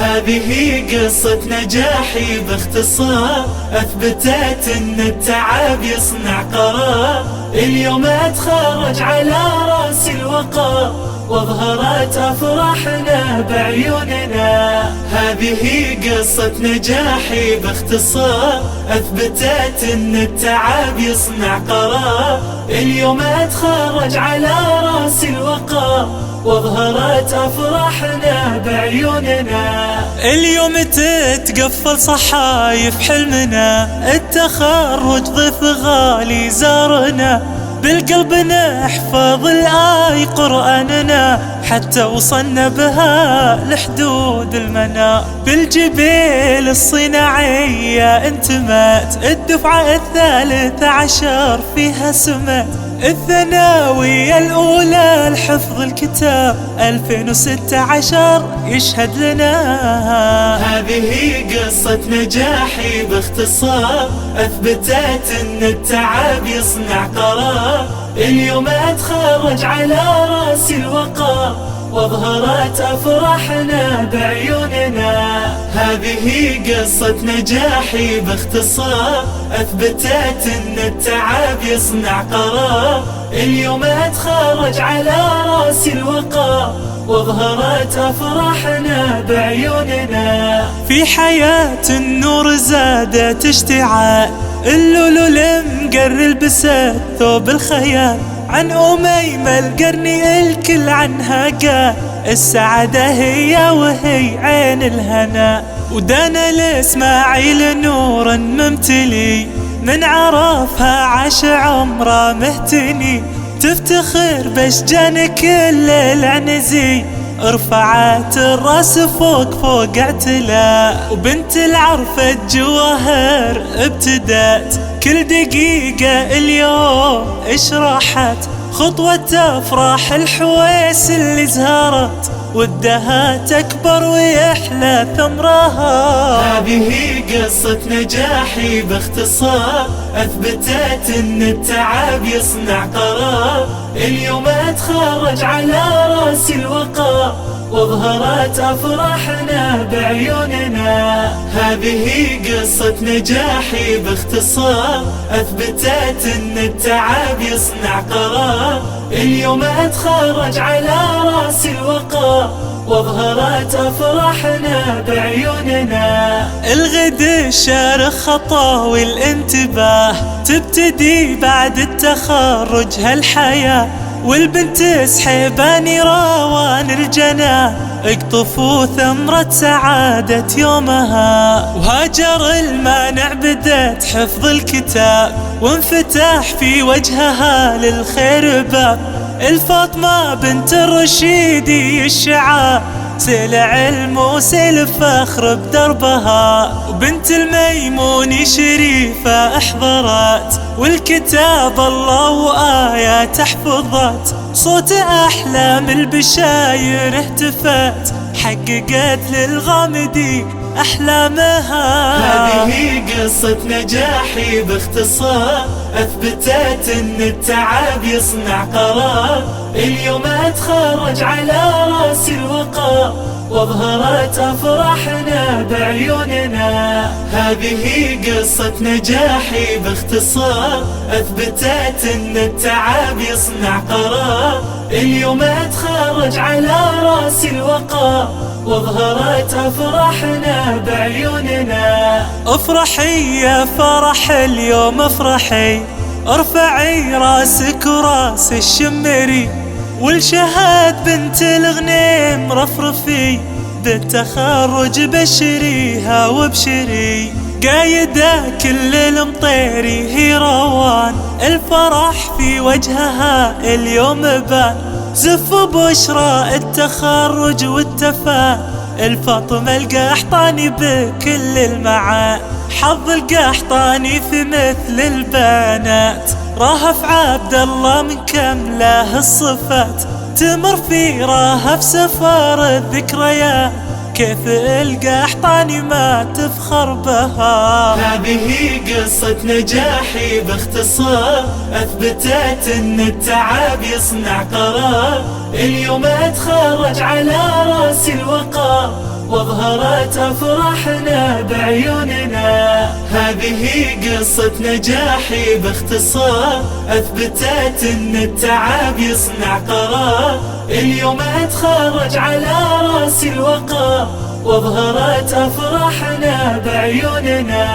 هذه قصة نجاحي باختصار، أثبتت أن التعب يصنع قرار. اليوم أتخرج على رأس الوقار، واظهرت أفراحنا بعيوننا. هذه قصة نجاحي باختصار، أثبتت أن التعب يصنع قرار. اليوم أتخرج على رأس الوقار، واظهرت أفراحنا بعيوننا. اليوم تتقفل صحايف حلمنا، التخرج ضيف غالي زارنا. بالقلب نحفظ الآي قرآننا، حتى وصلنا بها لحدود المنى. بالجبيل الصناعية انتمت، الدفعة 13 فيها سمت. الثانوية الأولى لحفظ الكتاب 2016 يشهد لنا. هذه قصة نجاحي باختصار، أثبتت أن التعب يصنع قرار. اليوم أتخرج على رأس الوقار، واظهرت أفراحنا بعيوننا. هذه قصة نجاحي باختصار، أثبتت أن التعب يصنع قرار. اليوم أتخرج على رأس الوقار، واظهرت أفراحنا بعيوننا. في حياة النور زادت اشتعال، اللولو المقر لبست ثوب الخيال. عن أميمة القرني الكل عنها قال، السعادة هي وهي عين الهنا. ودانا لإسماعيل نور ممتلي، من عرفها عاش عمره مهتني. تفتخر باشجان كل العنزي، رفعت الراس فوق اعتلاء. وبنت العرفة الجواهر ابتدت، كل دقيقة اليوم اشرحت. خطوة أفراح الحويس اللي زهرت، ودها تكبر ويحلى ثمرها. هذه قصة نجاحي باختصار، أثبتت أن التعب يصنع قرار. اليوم أتخرج على رأس الوقار، واظهرت أفراحنا بعيوننا. هذه قصة نجاحي باختصار، أثبتت أن التعب يصنع قرار. اليوم أتخرج على رأس الوقار، واظهرت أفراحنا بعيوننا. الغد الشارخ خطاوي الانتباه، تبتدي بعد التخرج هالحياة. والبنت سحباني روان الجنة، اقطفوا ثمرة سعادة يومها. وهاجر المانع بدت حفظ الكتاب، وانفتح في وجهها للخير باب. الفاطمة بنت الرشيدي الشعار، سيل علم وسيل فخر بدربها. وبنت الميموني شريفة احضرت، والكتاب الله وآيات حفظت. صوت أحلام البشاير اهتفت، حققت للغامدي أحلامها. هذه قصة نجاحي باختصار، أثبتت أن التعب يصنع قرار. اليوم أتخرج على رأس الوقار، واظهرت أفراحنا بعيوننا. هذه قصة نجاحي باختصار، أثبتت أن التعب يصنع قرار. اليوم أتخرج على رأس الوقار، واظهرت أفراحنا بعيوننا. افرحي يا فرح اليوم افرحي، ارفعي راسك وراس الشمري. والشهاد بنت الغنيم رفرفي، بالتخرج بشريها وبشري. قايدة كل المطيري هي روان، الفرح في وجهها اليوم بان. زف بشرى التخرج والتفان، الفاطمة القحطاني بكل المعان. حظ القحطاني في مثل البنات، راهف عبد الله من كمله الصفات. تمر في راهف سفر الذكريات، كيف القحطاني ما تفخر بها. هذه قصة نجاحي باختصار، أثبتت أن التعب يصنع قرار. اليوم أتخرج على رأس الوقار، واظهرت أفراحنا بعيوننا. هذه قصة نجاحي باختصار، أثبتت أن التعب يصنع قرار. اليوم أتخرج على رأس الوقار، واظهرت أفراحنا بعيوننا.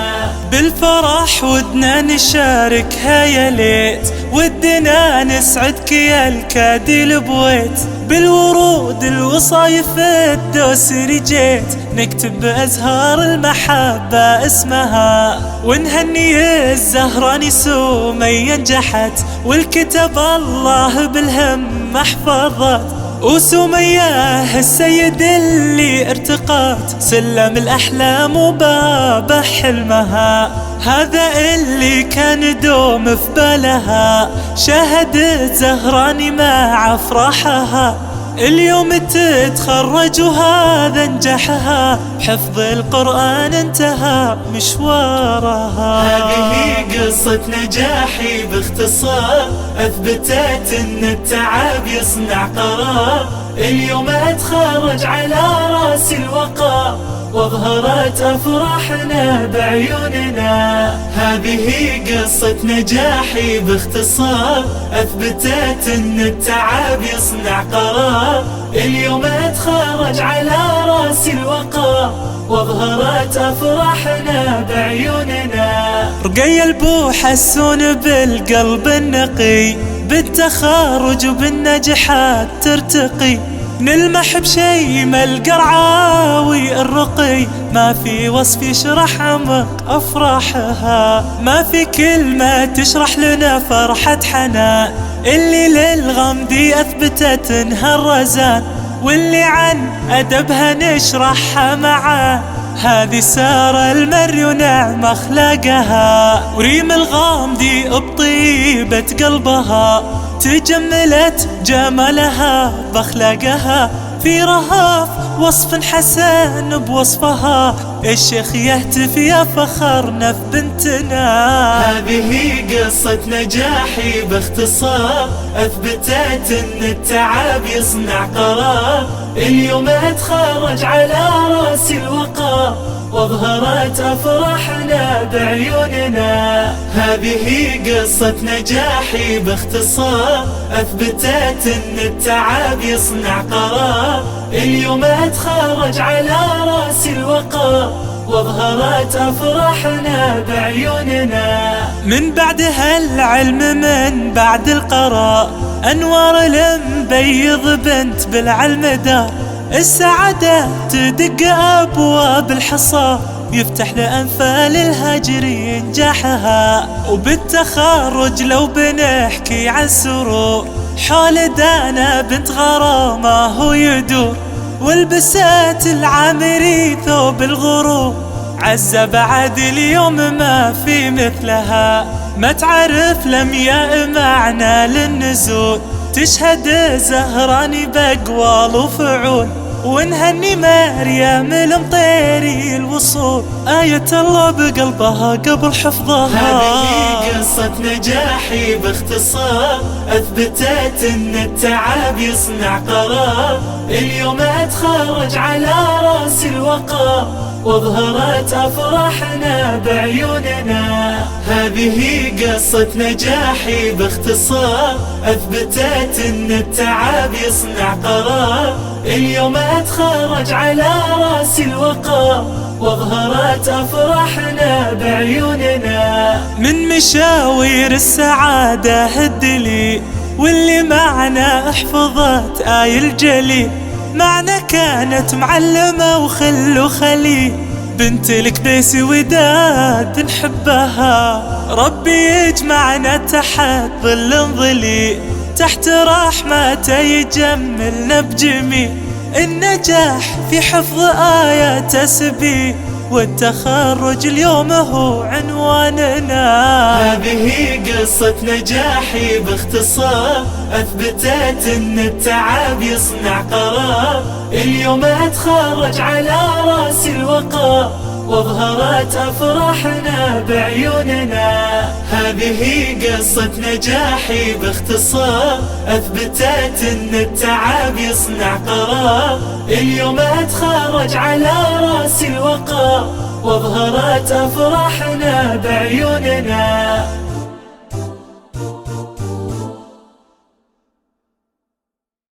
بالفرح ودنا نشاركها يا ليت، ودنا نسعدك يا الكادي البويت. بالورود الوصايف الدوسري جيت، نكتب بأزهار المحبة اسمها، ونهني الزهراني سمية نجحت، والكتب الله بالهم محفظت. وسمية السيد اللي ارتقت سلم الأحلام وباب حلمها. هذا اللي كان دوم في بالها، شاهدت زهراني مع أفراحها. اليوم تتخرج وهذا نجاحها، حفظ القرآن انتهى مشوارها. هذه قصة نجاحي باختصار، أثبتت أن التعب يصنع قرار. اليوم أتخرج على رأس الوقار، واظهرت أفراحنا بعيوننا. هذه قصة نجاحي باختصار، أثبتت أن التعب يصنع قرار. اليوم أتخرج على رأس الوقار، واظهرت أفراحنا بعيوننا. رقي البو حسون بالقلب النقي، بالتخرج وبالنجاحات ترتقي. نلمح بشي ما القرعاوي الرقي، ما في وصف يشرح عمق أفراحها. ما في كلمة تشرح لنا فرحة حنان، اللي للغمدي أثبتت انها الرزان، واللي عن أدبها نشرحها معاه. هذه سارة المري ونعم أخلاقها، وريم الغامدي بطيبة قلبها، تجملت جمالها بأخلاقها. في رهاف وصف حسن بوصفها، الشيخ يهتف يا فخرنا في بنتنا. هذه قصة نجاحي باختصار، أثبتت أن التعب يصنع قرار. اليوم أتخرج على رأس الوقار، واظهرت أفراحنا بعيوننا. هذه قصة نجاحي باختصار، أثبتت أن التعب يصنع قرار. اليوم أتخرج على رأس الوقار، واظهرت أفراحنا بعيوننا. من بعدها العلم، من بعد القراء، أنوار المبيض بنت بالعلم دار. السعادة تدق أبواب الحصار، يفتح لأنفال الهجر ينجحها. وبالتخرج لو بنحكي عن سرور، حول دانا بنت غرامة هو يدور. والبسات العامري ثوب الغرور، عزة بعد اليوم ما في مثلها. ما تعرف لمياء معنى للنزول، تشهد زهراني بأقوال وفعول. ونهني مريم المطيري الوصول، آية الله بقلبها قبل حفظها. هذه قصة نجاحي باختصار، أثبتت أن التعب يصنع قرار. اليوم أتخرج على رأس الوقار، واظهرت أفراحنا بعيوننا. هذه قصة نجاحي باختصار، أثبتت أن التعب يصنع قرار. اليوم أتخرج على رأس الوقار، واظهرت أفراحنا بعيوننا. من مشاوير السعادة هدلي، واللي معنا احفظت آي الجليل. معنا كانت معلمة وخل وخليل، بنت الكبيس وداد نحبها. ربي يجمعنا تحت ظل ظليل، تحت رحمته يجملنا بجميل. النجاح في حفظ آيات تسبيل، والتخرج اليوم هو عنواننا. هذه قصة نجاحي باختصار، أثبتت أن التعب يصنع قرار. اليوم أتخرج على رأس الوقار، واظهرت أفراحنا بعيوننا. هذه قصة نجاحي باختصار، أثبتت إن التعب يصنع قرار. اليوم أتخرج على رأس الوقار، واظهرت أفراحنا بعيوننا.